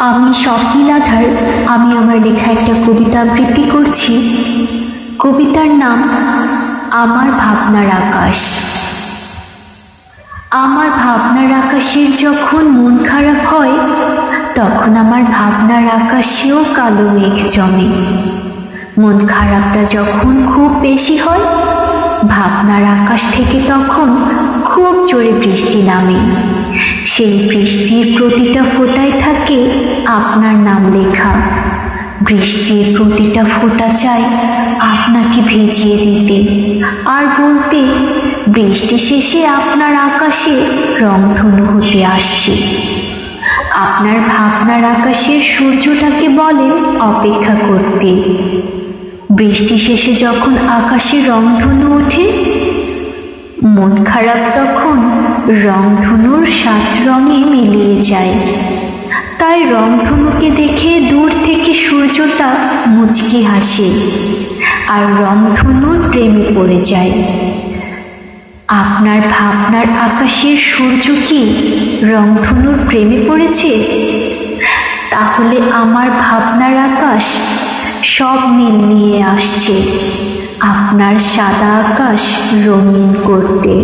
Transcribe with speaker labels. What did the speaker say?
Speaker 1: আমি স্বপ্নীলাধার। আমি আমার লেখা একটা কবিতা আবৃত্তি করছি। কবিতার নাম আমার ভাবনার আকাশ। আমার ভাবনার আকাশের যখন মন খারাপ হয়, তখন আমার ভাবনার আকাশেও কালো মেঘ জমে। মন খারাপটা যখন খুব বেশি হয়, ভাবনার আকাশ থেকে তখন খুব জোরে বৃষ্টি নামে। সেই বৃষ্টির প্রতিটা ফোঁটায় থাকে আপনার নাম লেখা। বৃষ্টির প্রতিটা ফোঁটা চাই আপনাকে ভিজিয়ে দিতে আর বলতে, বৃষ্টি শেষে আপনার আকাশে রংধনু হতে আসছে। আপনার ভাবনার আকাশের সূর্যটাকে বলেন অপেক্ষা করতে। বৃষ্টি শেষে যখন আকাশে রংধনু ওঠে, মন খারাপ তখন রংধনুর 7 রঙে মিলিয়ে যায়। তাই রংধনুকে দেখে দূর থেকে সূর্যটা মুচকি হাসে আর রংধনুর প্রেমে পড়ে যায়। আপনার ভাবনার আকাশের সূর্য কি রংধনুর প্রেমে পড়েছে? তাহলে আমার ভাবনার আকাশ সব নীল নিয়ে আসছে আপনার সাদা আকাশ রঙিন করতে।